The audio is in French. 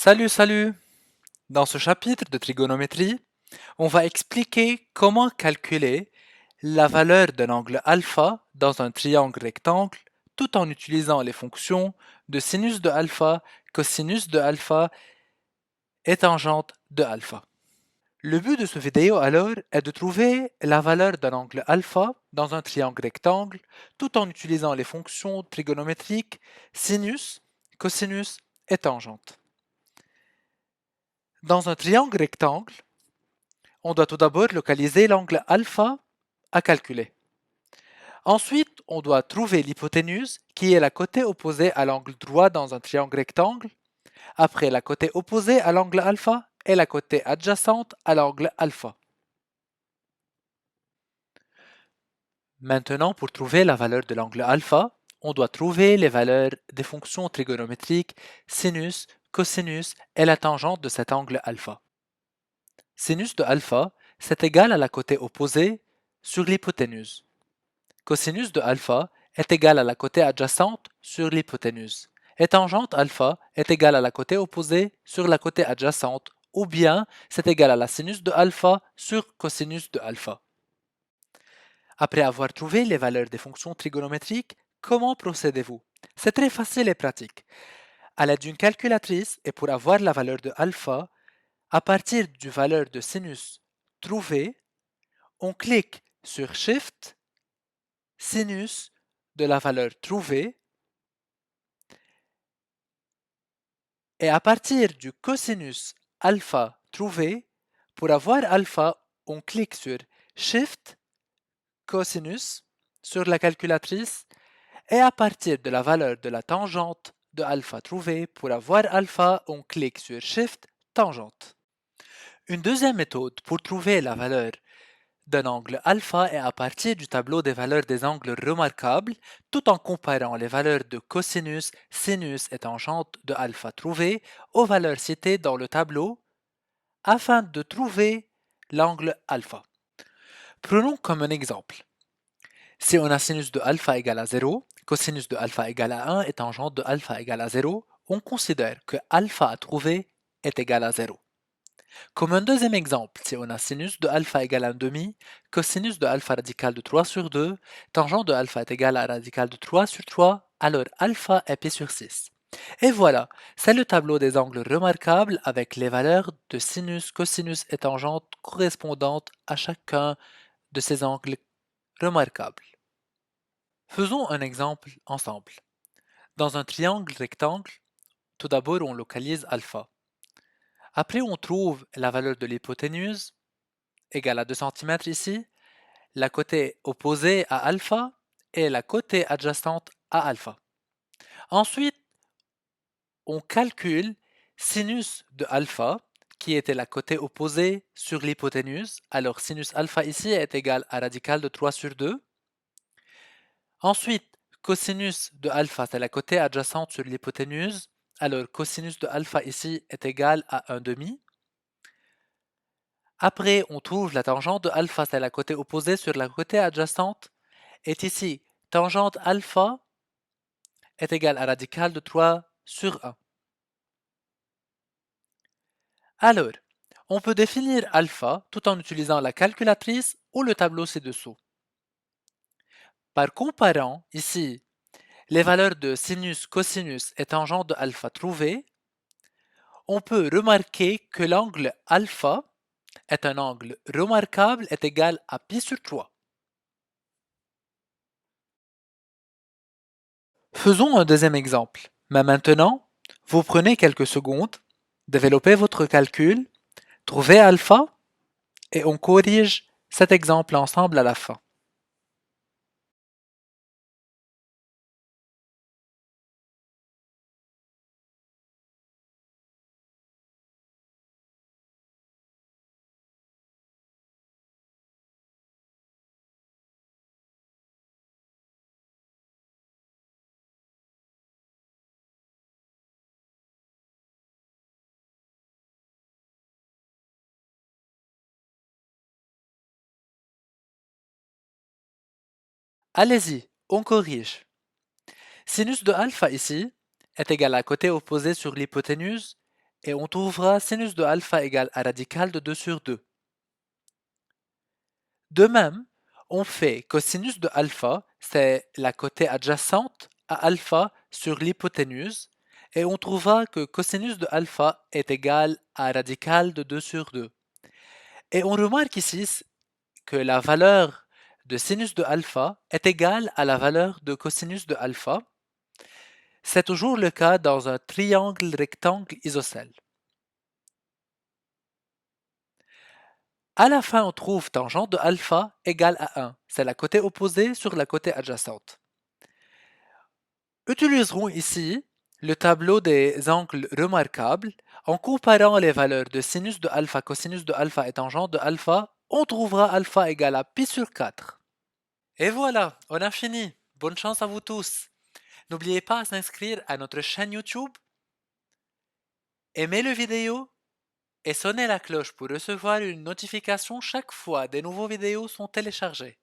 Salut, salut! Dans ce chapitre de trigonométrie, on va expliquer comment calculer la valeur d'un angle alpha dans un triangle rectangle tout en utilisant les fonctions de sinus de alpha, cosinus de alpha et tangente de alpha. Le but de cette vidéo alors est de trouver la valeur d'un angle alpha dans un triangle rectangle tout en utilisant les fonctions trigonométriques sinus, cosinus et tangente. Dans un triangle rectangle, on doit tout d'abord localiser l'angle alpha à calculer. Ensuite, on doit trouver l'hypoténuse qui est la côté opposée à l'angle droit dans un triangle rectangle. Après, la côté opposée à l'angle alpha et la côté adjacente à l'angle alpha. Maintenant, pour trouver la valeur de l'angle alpha, on doit trouver les valeurs des fonctions trigonométriques sinus, cosinus et la tangente de cet angle alpha. Sinus de alpha, c'est égal à la côté opposée sur l'hypoténuse. Cosinus de alpha est égal à la côté adjacente sur l'hypoténuse. Et tangente alpha est égal à la côté opposée sur la côté adjacente, ou bien c'est égal à la sinus de alpha sur cosinus de alpha. Après avoir trouvé les valeurs des fonctions trigonométriques, comment procédez-vous? C'est très facile et pratique. À l'aide d'une calculatrice et pour avoir la valeur de alpha, à partir du valeur de sinus trouvée, on clique sur Shift, sinus de la valeur trouvée, et à partir du cosinus alpha trouvé, pour avoir alpha, on clique sur Shift, cosinus sur la calculatrice, et à partir de la valeur de la tangente de alpha trouvée, pour avoir alpha, on clique sur Shift, tangente. Une deuxième méthode pour trouver la valeur d'un angle alpha est à partir du tableau des valeurs des angles remarquables, tout en comparant les valeurs de cosinus, sinus et tangente de alpha trouvées aux valeurs citées dans le tableau, afin de trouver l'angle alpha. Prenons comme un exemple. Si on a sinus de alpha égale à 0, cosinus de alpha égale à 1 et tangente de alpha égale à 0, on considère que alpha à trouver est égal à 0. Comme un deuxième exemple, si on a sinus de alpha égale à 1 demi, cosinus de alpha radical de 3 sur 2, tangente de alpha est égal à radical de 3 sur 3, alors alpha est pi sur 6. Et voilà, c'est le tableau des angles remarquables avec les valeurs de sinus, cosinus et tangente correspondantes à chacun de ces angles remarquables. Faisons un exemple ensemble. Dans un triangle rectangle, tout d'abord on localise alpha. Après on trouve la valeur de l'hypoténuse, égale à 2 cm ici, la côté opposée à alpha et la côté adjacente à alpha. Ensuite, on calcule sinus de alpha, qui était la côté opposée sur l'hypoténuse. Alors sinus alpha ici est égal à radical de 3 sur 2. Ensuite, cosinus de alpha, c'est la côté adjacente sur l'hypoténuse. Alors cosinus de alpha ici est égal à 1 demi. Après, on trouve la tangente de alpha, c'est la côté opposée sur la côté adjacente. Est ici, tangente alpha est égale à radical de 3 sur 1. Alors, on peut définir alpha tout en utilisant la calculatrice ou le tableau ci-dessous. Par comparant ici les valeurs de sinus, cosinus et tangente de alpha trouvées, on peut remarquer que l'angle alpha est un angle remarquable est égal à pi sur 3. Faisons un deuxième exemple. Mais maintenant, vous prenez quelques secondes, développez votre calcul, trouvez alpha et on corrige cet exemple ensemble à la fin. Allez-y, on corrige. Sinus de alpha ici est égal à côté opposé sur l'hypoténuse et on trouvera sinus de alpha égale à radical de 2 sur 2. De même, on fait cosinus de alpha, c'est la côté adjacente à alpha sur l'hypoténuse, et on trouvera que cosinus de alpha est égal à radical de 2 sur 2. Et on remarque ici que la valeur de sinus de alpha est égale à la valeur de cosinus de alpha. C'est toujours le cas dans un triangle rectangle isocèle. À la fin, on trouve tangente de alpha égale à 1. C'est la côté opposée sur la côté adjacente. Utiliserons ici le tableau des angles remarquables. En comparant les valeurs de sinus de alpha, cosinus de alpha et tangente de alpha, on trouvera alpha égale à pi sur 4. Et voilà, on a fini. Bonne chance à vous tous. N'oubliez pas de s'inscrire à notre chaîne YouTube, aimez la vidéo et sonnez la cloche pour recevoir une notification chaque fois des nouvelles vidéos sont téléchargées.